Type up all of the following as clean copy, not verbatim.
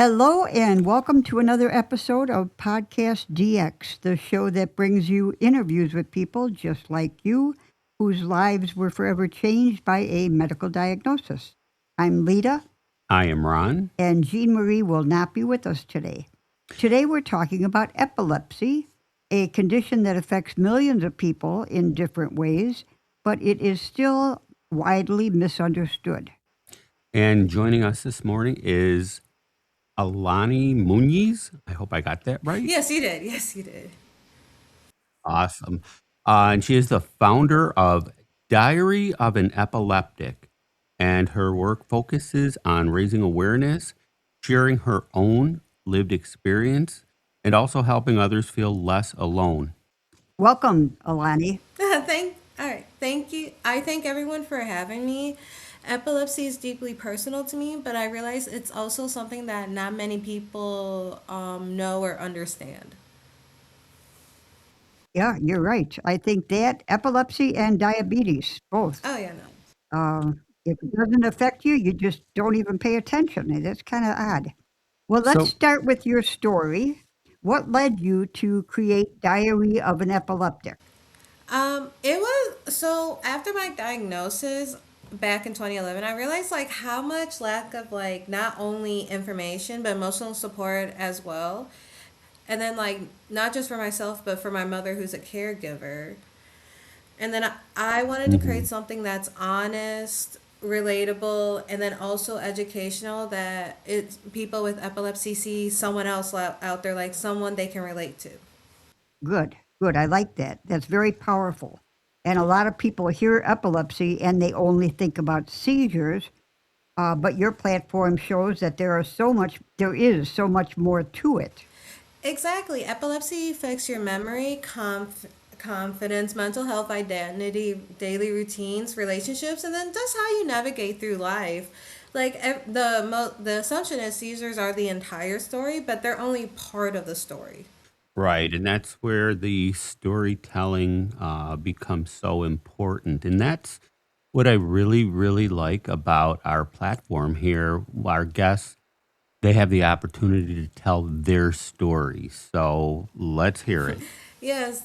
Hello, and welcome to another episode of PodcastDX, the show that brings you interviews with people just like you whose lives were forever changed by a medical diagnosis. I'm Lita, I am Ron. and Jean Marie will not be with us today. Today, we're talking about epilepsy, a condition that affects millions of people in different ways, but it is still widely misunderstood. And joining us this morning is Allany Muniz. I hope I got that right. Yes, you did. Yes, you did. Awesome. And she is the founder of Diary of an Epileptic. And her work focuses on raising awareness, sharing her own lived experience, and also helping others feel less alone. Welcome, Alani. All right. Thank you. I thank everyone for having me. Epilepsy is deeply personal to me, but I realize it's also something that not many people know or understand. Yeah, you're right. I think that epilepsy and diabetes, both. Oh yeah, no. If it doesn't affect you, you just don't even pay attention. And that's kind of odd. Well, let's So, start with your story. What led you to create Diary of an Epileptic? It was so after my diagnosis back in 2011, I realized like how much lack of like not only information but emotional support as well. And then like not just for myself but for my mother who's a caregiver. And then I wanted to create mhm. something that's honest, relatable, and then also educational that it's people with epilepsy see someone else out there like someone they can relate to. Good, good. I like that. That's very powerful. And a lot of people hear epilepsy and they only think about seizures. But your platform shows that there is so much more to it. Exactly. Epilepsy affects your memory, confidence, mental health, identity, daily routines, relationships, and then just how you navigate through life. Like the assumption is seizures are the entire story, but they're only part of the story. Right. And that's where the storytelling becomes so important. And that's what I really, really like about our platform here. Our guests, they have the opportunity to tell their stories. So let's hear it. Yes,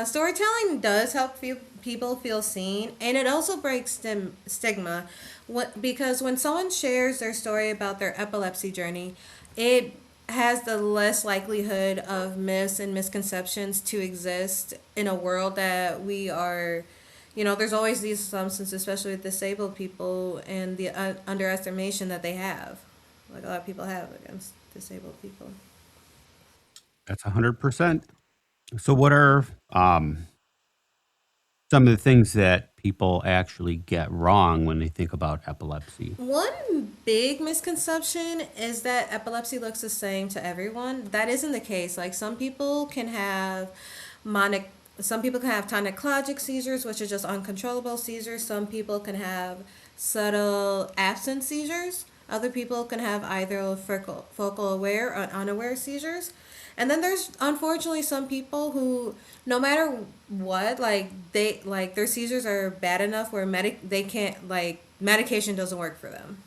storytelling does help people feel seen, and it also breaks stigma. Because when someone shares their story about their epilepsy journey, it has the less likelihood of myths and misconceptions to exist in a world that we are. There's always these assumptions, especially with disabled people, and the underestimation that they have, like a lot of people have against disabled people. That's 100%. So, what are some of the things that people actually get wrong when they think about epilepsy? One big misconception is that epilepsy looks the same to everyone. That isn't the case. Like monic some people can have tonic-clogic seizures, which are just uncontrollable seizures. Some people can have subtle absent seizures. Other people can have either focal aware or unaware seizures. And then there's unfortunately some people who no matter what, like their seizures are bad enough where they can't like medication doesn't work for them.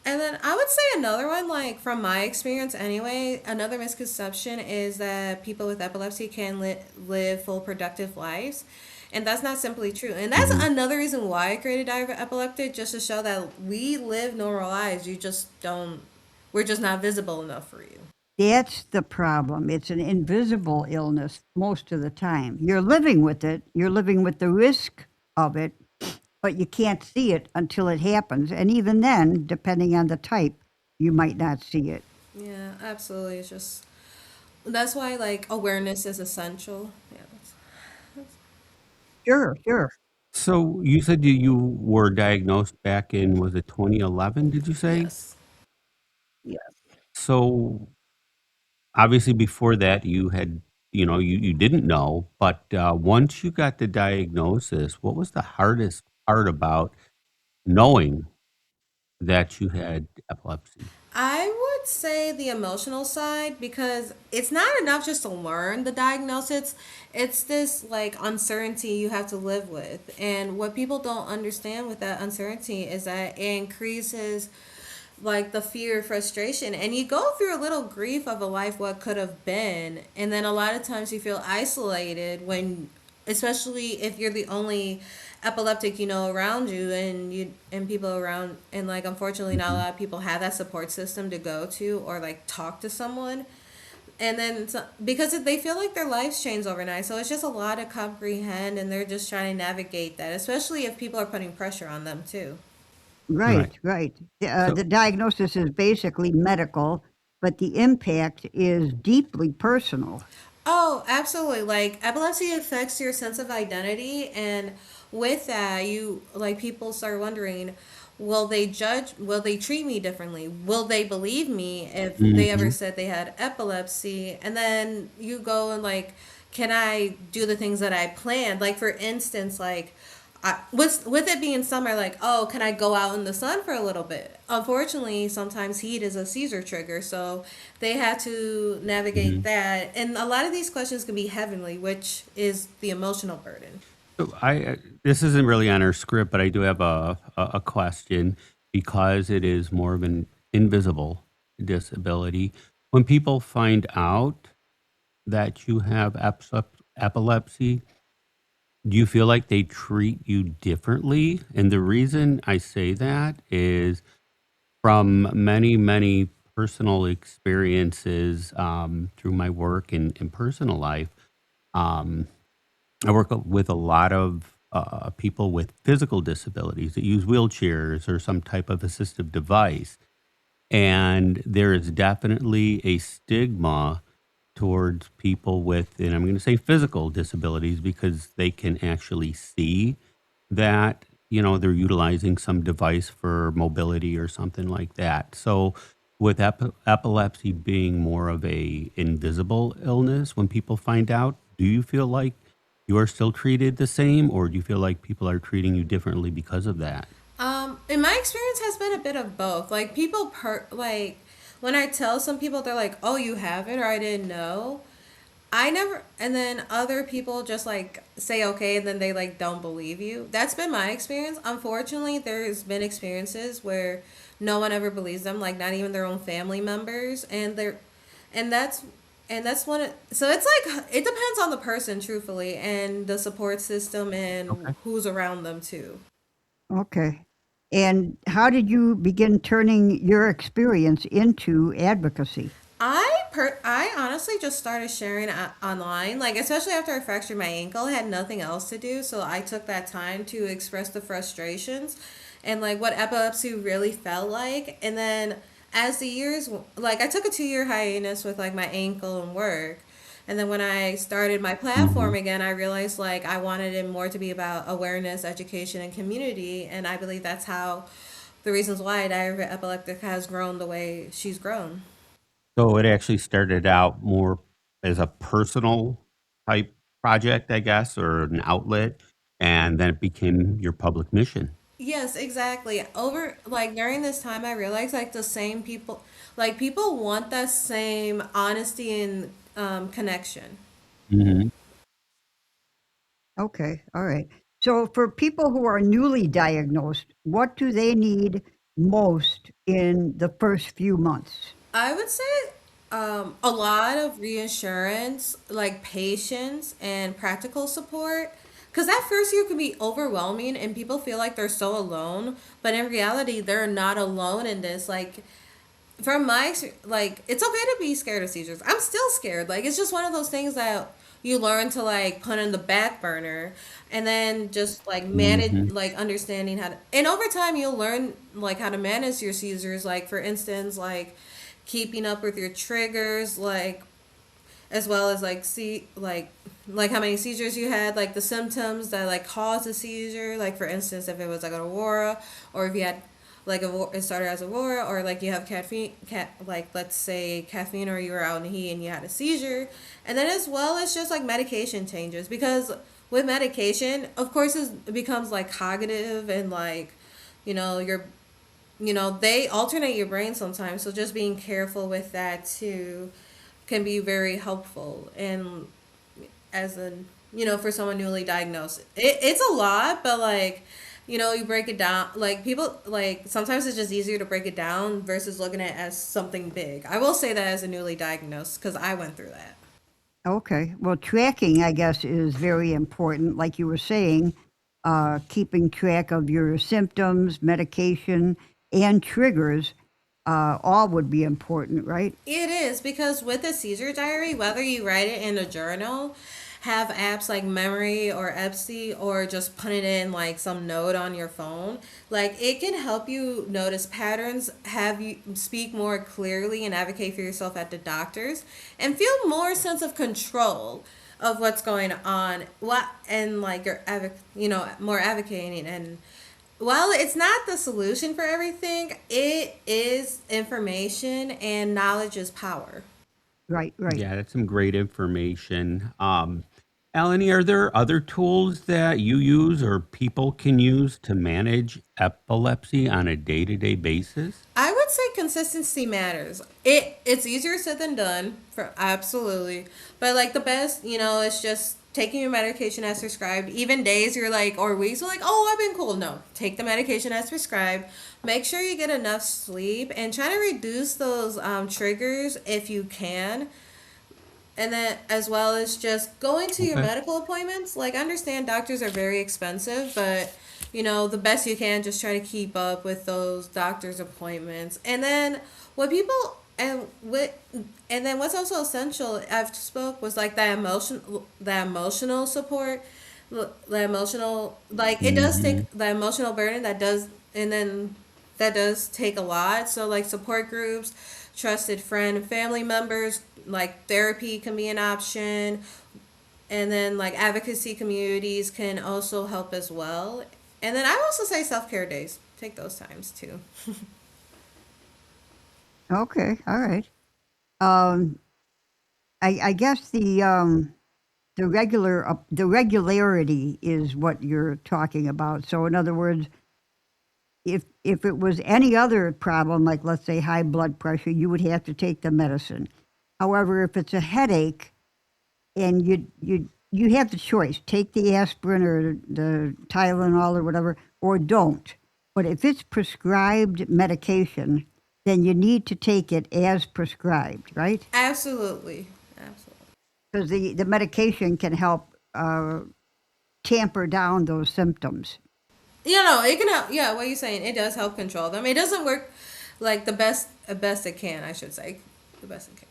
And then I would say another one, like from my experience anyway, another misconception is that people with epilepsy can live full productive lives. And that's not simply true. And that's Hmm. another reason why I created Diver Epileptic, just to show that we live normal lives. You just don't, we're just not visible enough for you. That's the problem. It's an invisible illness most of the time. You're living with it, you're living with the risk of it, but you can't see it until it happens. And even then, depending on the type, you might not see it. Yeah, absolutely. It's just, that's why like awareness is essential. Yeah. Sure, sure. So, you said you were diagnosed back in, was it 2011, did you say? Yes. So, obviously, before that, you had, you didn't know, but once you got the diagnosis, what was the hardest part about knowing that you had epilepsy? I would say the emotional side because it's not enough just to learn the diagnosis. It's this like uncertainty you have to live with. And what people don't understand with that uncertainty is that it increases like the fear, frustration, and you go through a little grief of a life what could have been, and then a lot of times you feel isolated when, especially if you're the only epileptic around you, and people around, and like unfortunately not a Mhm. lot of people have that support system to go to or like talk to someone. And then because they feel like their lives change overnight, so it's just a lot to comprehend, and they're just trying to navigate that, especially if people are putting pressure on them too. Right. Right, right. So The diagnosis is basically medical, but the impact is deeply personal. Oh, absolutely. Like epilepsy affects your sense of identity, and with that, you like people start wondering, will they treat me differently? Will they believe me if they ever mhm. said they had epilepsy? And then you go and like, can I do the things that I planned? Like for instance, like with it being summer, like, oh, can I go out in the sun for a little bit? Unfortunately, sometimes heat is a seizure trigger, so they have to navigate Mhm. that. And a lot of these questions can be heavenly, which is the emotional burden. So this isn't really on our script, but I do have a question because it is more of an invisible disability. When people find out that you have epilepsy, do you feel like they treat you differently? And the reason I say that is from many, many personal experiences through my work and personal life. Um, I work with a lot of people with physical disabilities that use wheelchairs or some type of assistive device. And there is definitely a stigma towards people with, and I'm going to say physical disabilities because they can actually see that, they're utilizing some device for mobility or something like that. So, with epilepsy being more of a invisible illness, when people find out, do you feel like you are still treated the same, or do you feel like people are treating you differently because of that? In my experience, has been a bit of both. Like like when I tell some people, they're like, "Oh, you have it," or "I didn't know." I never, and then other people just like say okay, and then they like don't believe you. That's been my experience. Unfortunately, there's been experiences where no one ever believes them, like not even their own family members, and that's and that's one. So it's like it depends on the person, truthfully, and the support system and Okay. who's around them too. Okay. And how did you begin turning your experience into advocacy? I honestly just started sharing online, like especially after I fractured my ankle, I had nothing else to do, so I took that time to express the frustrations and like what epilepsy really felt like. And then as the years, like I took a 2 year hiatus with like my ankle and work. And then when I started my Hmm. platform again, I realized like I wanted it more to be about awareness, education, and community. And I believe that's how the reasons why Diary of Epileptic has grown the way she's grown. So it actually started out more as a personal type project, I guess, or an outlet, and then it became your public mission. Yes, exactly. Over like during this time, I realized like the same people, like people want that same honesty and connection. Mhm. Okay, all right. So for people who are newly diagnosed, what do they need most in the first few months? I would say a lot of reassurance, like patience and practical support. Because that first year can be overwhelming and people feel like they're so alone. But in reality, they're not alone in this. Like, from like, it's okay to be scared of seizures. I'm still scared. Like, it's just one of those things that you learn to, like, put in the back burner. And then just, like, manage, Mhm. like, understanding how to. And over time, you'll learn, like, how to manage your seizures. Like, for instance, like, keeping up with your triggers, like as well as like see like how many seizures you had, like the symptoms that like cause a seizure. Like for instance, if it was like an aurora, or if you had like it started as aurora, or like you have like let's say caffeine, or you were out in the heat and you had a seizure. And then as well as just like medication changes, because with medication, of course, it becomes like cognitive and like your they alternate your brain sometimes, so just being careful with that too can be very helpful. And as an for someone newly diagnosed, it's a lot, but like you break it down. Like people, like sometimes it's just easier to break it down versus looking at it as something big. I will say that as a newly diagnosed, because I went through that. Okay. Well, tracking, I guess, is very important. Like you were saying, keeping track of your symptoms, medication, and triggers, all would be important, right? It is because with a seizure diary, whether you write it in a journal, have apps like Memory or Epsy, or just put it in like some note on your phone, like it can help you notice patterns, have you speak more clearly and advocate for yourself at the doctors, and feel more sense of control of what's going on. What and like you're more advocating. And while it's not the solution for everything, it is information, and knowledge is power. Right, right. Yeah, that's some great information. Allany, are there other tools that you use or people can use to manage epilepsy on a day-to-day basis? I would say consistency matters. It's easier said than done, for absolutely. But like the best, it's just taking your medication as prescribed. Even days you're like, or weeks you're like, oh, I've been cool. No, take the medication as prescribed. Make sure you get enough sleep, and try to reduce those triggers if you can. And then, as well as just going to your Okay. medical appointments. Like, I understand doctors are very expensive, but the best you can, just try to keep up with those doctor's appointments. And then what people and then what's also essential, I've spoke, was like the emotional support, the emotional, like it does Hmm. take the emotional burden, that does take a lot. So like support groups, trusted friend and family members, like therapy can be an option, and then like advocacy communities can also help as well. And then I also say self-care days. Take those times too. Okay, all right. Um, I guess the regularity is what you're talking about. So, in other words, if it was any other problem, like let's say high blood pressure, you would have to take the medicine. However, if it's a headache and you have the choice, take the aspirin or the Tylenol or whatever, or don't. But if it's prescribed medication, then you need to take it as prescribed, right? Absolutely. Absolutely. Because the medication can help tamper down those symptoms. It can help. Yeah, what you're saying, it does help control them. It doesn't work like the best it can, I should say. The best it can.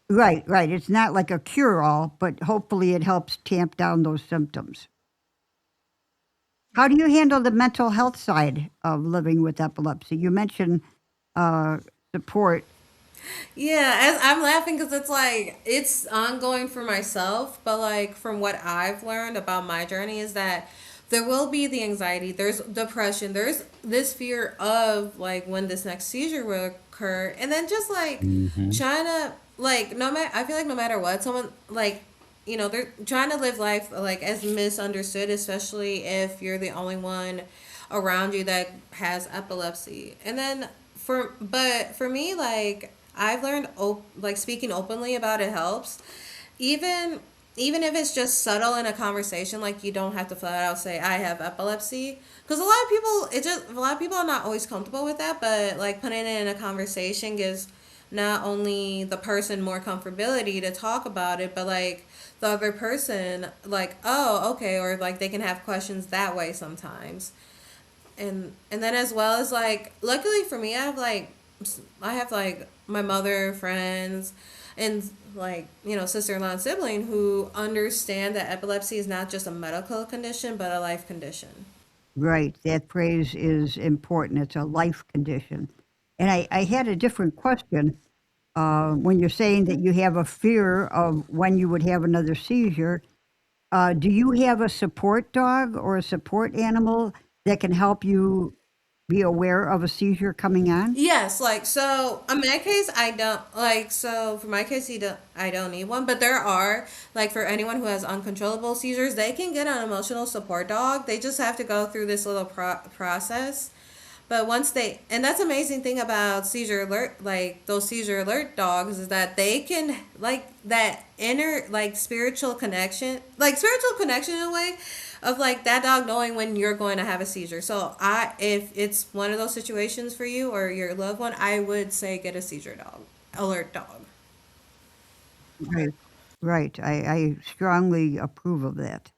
Right, right. It's not like a cure all, but hopefully it helps tamp down those symptoms. How do you handle the mental health side of living with epilepsy? You mentioned uh, support. Yeah, as I'm laughing because it's like it's ongoing for myself, but like from what I've learned about my journey is that there will be the anxiety, there's depression, there's this fear of like when this next seizure will occur, and then just like Hmm. trying to like no matter I feel like no matter what someone like they're trying to live life like as misunderstood, especially if you're the only one around you that has epilepsy. And then for me, like I've learned like speaking openly about it helps, even even if it's just subtle in a conversation. Like you don't have to flat out say I have epilepsy, because a lot of people are not always comfortable with that. But like putting it in a conversation gives not only the person more comfortability to talk about it, but like the other person like, oh, okay, or like they can have questions that way sometimes. And then as well as like luckily for me, I have like my mother, friends, and like sister-in-law and sibling who understand that epilepsy is not just a medical condition but a life condition. Right, that phrase is important. It's a life condition. And I had a different question. When you're saying that you have a fear of when you would have another seizure, do you have a support dog or a support animal that can help you be aware of a seizure coming on? Yes, like so in my case I don't like so for my case I don't need one, but there are like for anyone who has uncontrollable seizures, they can get an emotional support dog. They just have to go through this little process. But once they, and that's the amazing thing about seizure alert, like those seizure alert dogs, is that they can, like, that inner, like, spiritual connection in a way, of like that dog knowing when you're going to have a seizure. So if it's one of those situations for you or your loved one, I would say get a seizure dog, alert dog. Right. Right. I strongly approve of that.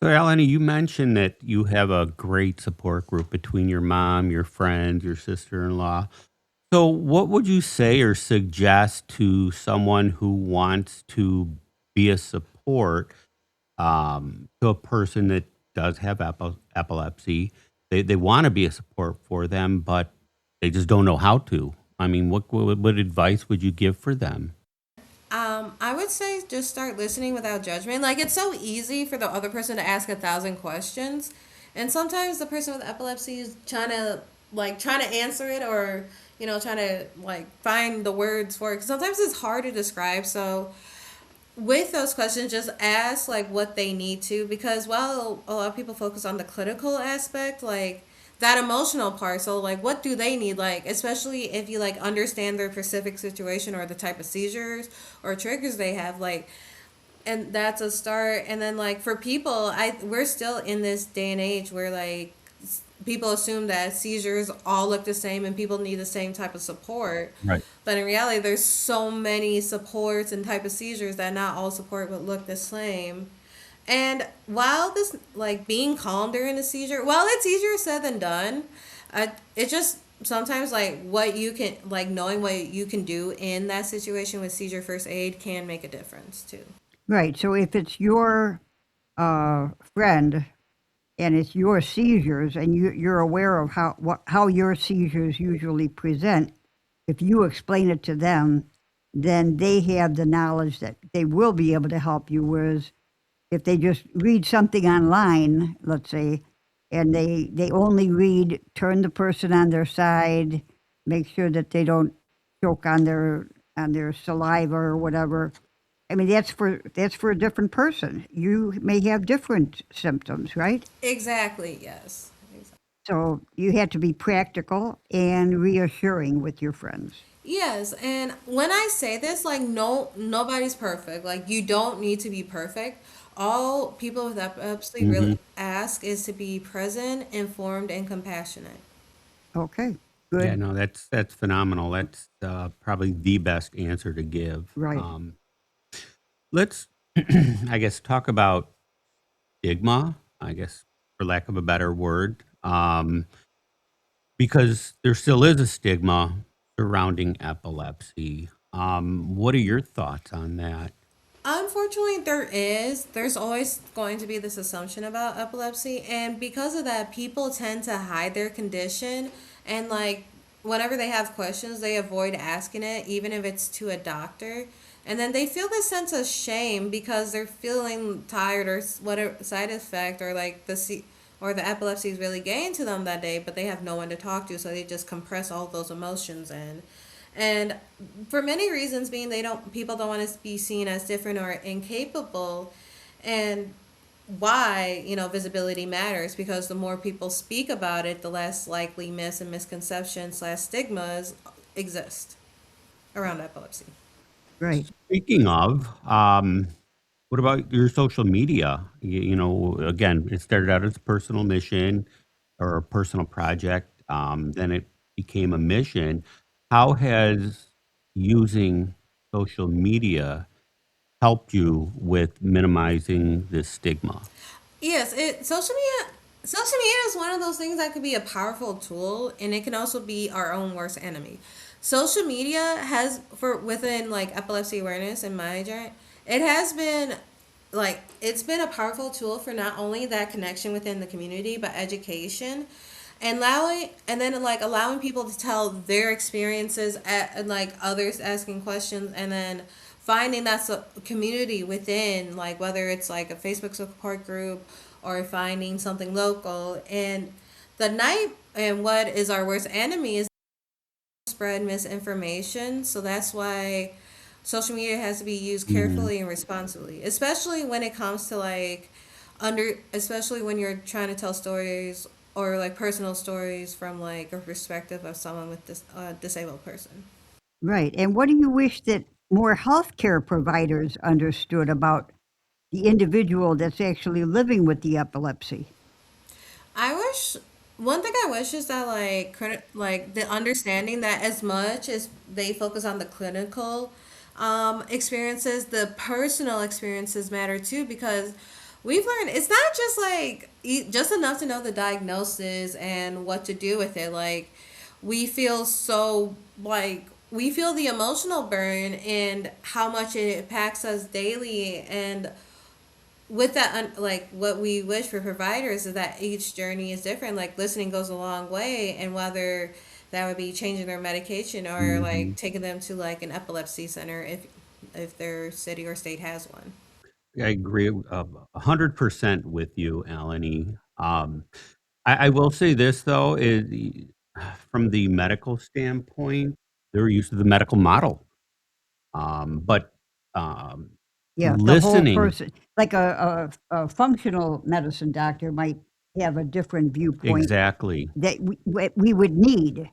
So, Allany, you mentioned that you have a great support group between your mom, your friends, your sister-in-law. So, what would you say or suggest to someone who wants to be a support to a person that does have epilepsy? They want to be a support for them, but they just don't know how to. I mean, what advice would you give for them? I would say just start listening without judgment. Like it's so easy for the other person to ask 1,000 questions, and sometimes the person with epilepsy is trying to answer it or trying to like find the words for it. 'Cause sometimes it's hard to describe. So with those questions, just ask like what they need to, because while a lot of people focus on the clinical aspect, like that emotional part, so like what do they need, like especially if you like understand their specific situation or the type of seizures or triggers they have, like, and that's a start. And then like for people, I we're still in this day and age where like people assume that seizures all look the same and people need the same type of support, Right. but in reality there's so many supports and type of seizures that not all support would look the same. And while this like being calm during a seizure, while it's easier said than done, it just sometimes like what you can like knowing what you can do in that situation with seizure first aid can make a difference too. Right. So if it's your friend and it's your seizures, and you're aware of how your seizures usually present, if you explain it to them, then they have the knowledge that they will be able to help you. Whereas if they just read something online, let's say, and they only read, turn the person on their side, make sure that they don't choke on their saliva or whatever. I mean, that's for a different person. You may have different symptoms, right? Exactly, yes. So you have to be practical and reassuring with your friends. Yes, and when I say this, like nobody's perfect. Like you don't need to be perfect. All people with epilepsy really Hmm. ask is to be present, informed, and compassionate. Okay, Yeah, good, no, that's phenomenal. That's probably the best answer to give. right. Let's, I guess, talk about stigma. I guess, for lack of a better word, because there still is a stigma surrounding epilepsy. What are your thoughts on that? Unfortunately, there's always going to be this assumption about epilepsy, and because of that, people tend to hide their condition, and like whenever they have questions, they avoid asking it, even if it's to a doctor. And then they feel this sense of shame because they're feeling tired or whatever side effect or like or the epilepsy is really getting to them that day, but they have no one to talk to, so they just compress all those emotions in. And for many reasons, being they don't people don't want to be seen as different or incapable, and why visibility matters, because the more people speak about it, the less likely myths and misconceptions slash stigmas exist around epilepsy. Right. Speaking of, what about your social media? Again, it started out as a personal mission or a personal project. Then it became a mission. How has using social media helped you with minimizing this stigma? Yes, it social media is one of those things that could be a powerful tool, and it can also be our own worst enemy. Social media has for within like epilepsy awareness in my journey, it has been like it's been a powerful tool for not only that connection within the community but education, and allowing people to tell their experiences and like others asking questions, and then finding that community within, like whether it's like a Facebook support group or finding something local. And the night and what is our worst enemy is spread misinformation. So that's why social media has to be used Mhm. carefully and responsibly, especially when it comes to like especially when you're trying to tell stories or like personal stories from like a perspective of someone with this disabled person. Right. And what do you wish that more healthcare providers understood about the individual that's actually living with the epilepsy. I wish one thing I wish is that like the understanding that as much as they focus on the clinical experiences, the personal experiences matter too, because we've learned it's not just like just enough to know the diagnosis and what to do with it. Like we feel so like we feel the emotional burn and how much it impacts us daily, and with that like what we wish for providers is that each journey is different. Like listening goes a long way, and whether that would be changing their medication or Hmm. like taking them to like an epilepsy center if their city or state has one. I agree 100% with you, Allany. I will say this though, from the medical standpoint, they're used to the medical model. But Yeah, the whole listening, person, like a functional medicine doctor might have a different viewpoint exactly. that we would need.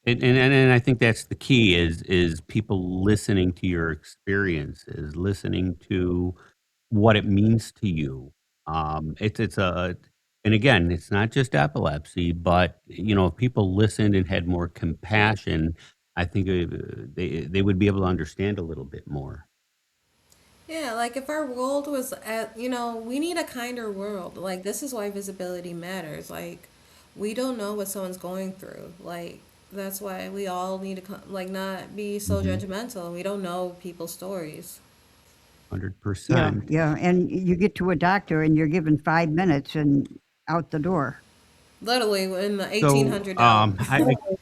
And I think that's the key is people listening to your experiences, listening to what it means to you. It's a and again, it's not just epilepsy, but if people listened and had more compassion, I think they would be able to understand a little bit more. Yeah, like if our world was at, we need a kinder world. Like this is why visibility matters. Like we don't know what someone's going through. Like that's why we all need to like not be so Hmm. judgmental. We don't know people's stories. Yeah, 100%. yeah, and you get to a doctor and you're given 5 minutes and out the door. Literally in the So 1800 dollar.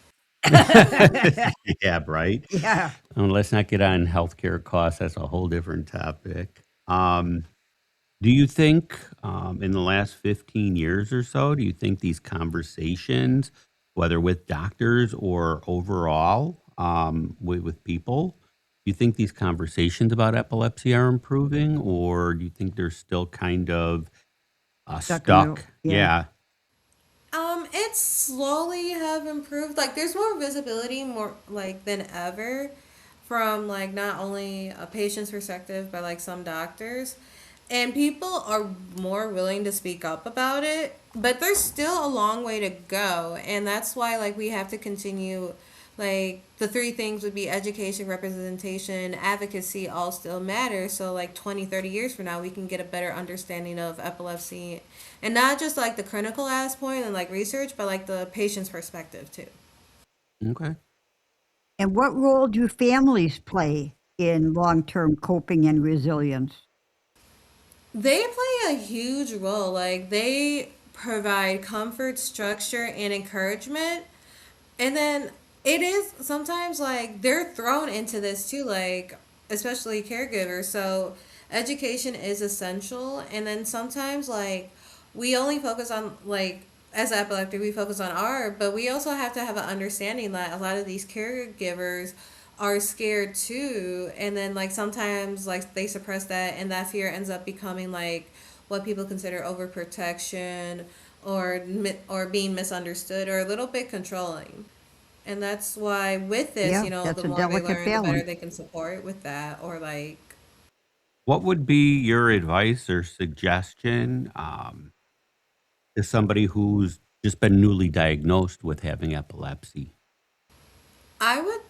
yeah, right. Yeah. Let's not get on healthcare costs. That's a whole different topic. Do you think, in the last 15 years or so, do you think these conversations, whether with doctors or overall, with people, do you think these conversations about epilepsy are improving, or do you think they're still kind of Stuck in the stuck? yeah. Yeah. It slowly have improved. Like there's more visibility more like than ever from like not only a patient's perspective but like some doctors. And people are more willing to speak up about it, but there's still a long way to go, and that's why like we have to continue. Like the three things would be education, representation, advocacy all still matter, so like 20, 30 years from now we can get a better understanding of epilepsy, and not just like the clinical aspect and like research, but like the patient's perspective too. Okay. And what role do families play in long-term coping and resilience? They play a huge role. Like they provide comfort, structure, and encouragement. And then it is sometimes like they're thrown into this too, like especially caregivers. So education is essential. And then sometimes like we only focus on like as an epileptic we focus on art, but we also have to have an understanding that a lot of these caregivers are scared too, and then like sometimes like they suppress that, and that fear ends up becoming like what people consider overprotection or being misunderstood or a little bit controlling. And that's why with this, Yeah, the that's a more they delicate learn, the better balance. they can support with that, or like What would be your advice or suggestion to somebody who's just been newly diagnosed with having epilepsy? I would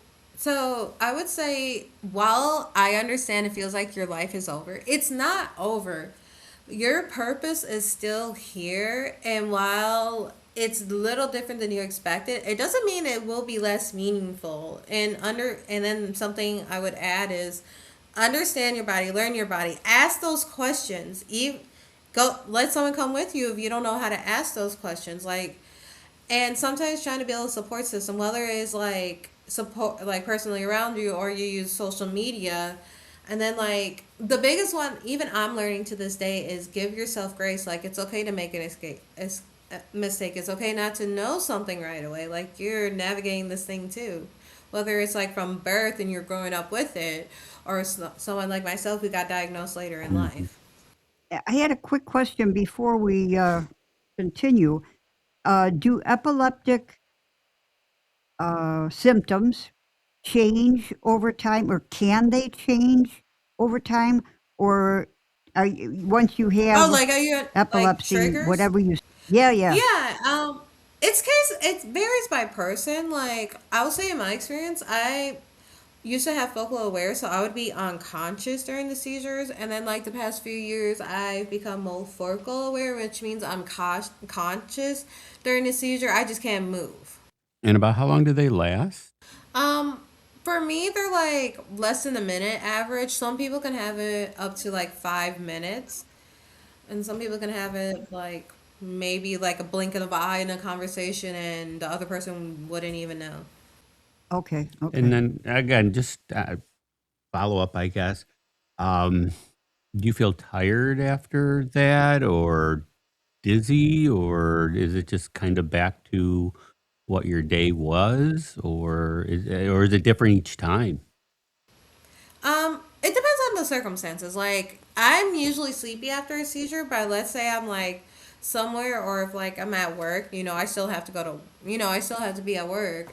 I would say while I understand it feels like your life is over, it's not over. Your purpose is still here, and while it's a little different than you expected, it doesn't mean it will be less meaningful. And then something I would add is understand your body, learn your body, ask those questions. Go let someone come with you if you don't know how to ask those questions. Like, and sometimes trying to build a support system, whether it's like support like personally around you or you use social media. And then like the biggest one even I'm learning to this day is give yourself grace. Like it's okay to make an mistake. It's okay not to know something right away. Like you're navigating this thing too, whether it's like from birth and you're growing up with it, or someone like myself who got diagnosed later in Mhm. life. I had a quick question before we continue. Do epileptic symptoms change over time, or can they change over time, or once you have Oh, like are you like epilepsy, triggers? whatever you, yeah, yeah. Yeah, it varies by person. Like I would say in my experience, I used to have focal aware, so I would be unconscious during the seizures, and then like the past few years, I've become more focal aware, which means I'm conscious during the seizure. I just can't move. And about how long do they last? Um, for me, they're like less than a minute average. Some people can have it up to like 5 minutes, and some people can have it like maybe like a blink of an eye in a conversation, and the other person wouldn't even know. Okay, And okay. then again, just follow up, I guess. Um, do you feel tired after that, or dizzy, or is it just kind of back to what your day was, or is it different each time? It depends on the circumstances. Like, I'm usually sleepy after a seizure, but let's say I'm like somewhere or if like I'm at work, I still have to go to, I still have to be at work.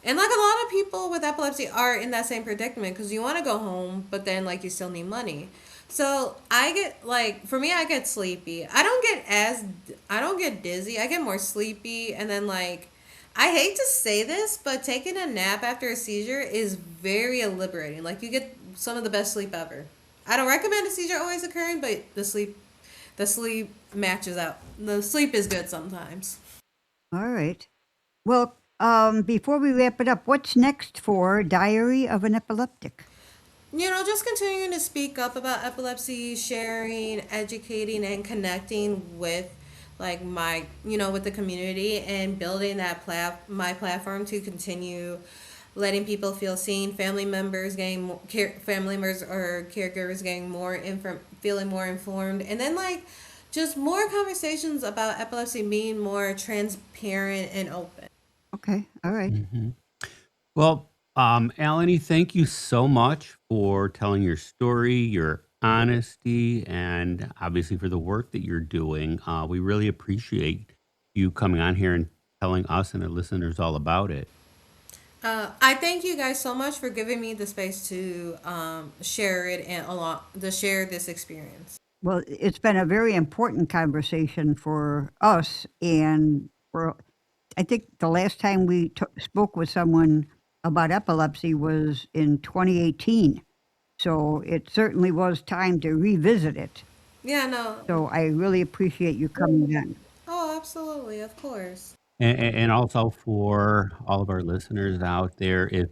And like a lot of people with epilepsy are in that same predicament because you want to go home, but then like you still need money. So I get like for me, I get sleepy. I don't get dizzy. I get more sleepy, and then like I hate to say this, but taking a nap after a seizure is very liberating. Like you get some of the best sleep ever. I don't recommend a seizure always occurring, but the sleep matches out. The sleep is good sometimes. All right. Well, before we wrap it up, what's next for Diary of an Epileptic? Just continuing to speak up about epilepsy, sharing, educating, and connecting with like with the community and building my platform to continue letting people feel seen, family members or caregivers getting feeling more informed, and then like just more conversations about epilepsy being more transparent and open. Okay, all right. Hmm. Well, Allany, thank you so much for telling your story, your honesty, and obviously for the work that you're doing. We really appreciate you coming on here and telling us and our listeners all about it. I thank you guys so much for giving me the space to share it and to share this experience. Well, it's been a very important conversation for us, and for I think the last time we spoke with someone about epilepsy was in 2018. So it certainly was time to revisit it. Yeah, no. So I really appreciate you coming in. Oh, absolutely, of course. And also for all of our listeners out there, if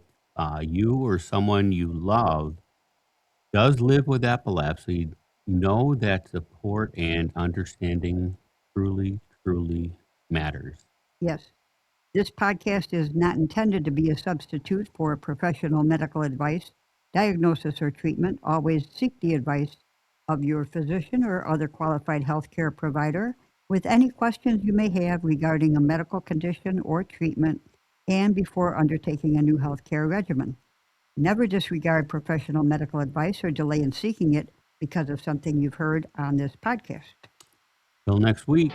you or someone you love does live with epilepsy, know that support and understanding truly, truly matters. Yes. This podcast is not intended to be a substitute for professional medical advice, diagnosis, or treatment. Always seek the advice of your physician or other qualified healthcare provider with any questions you may have regarding a medical condition or treatment and before undertaking a new healthcare regimen. Never disregard professional medical advice or delay in seeking it because of something you've heard on this podcast. Till next week.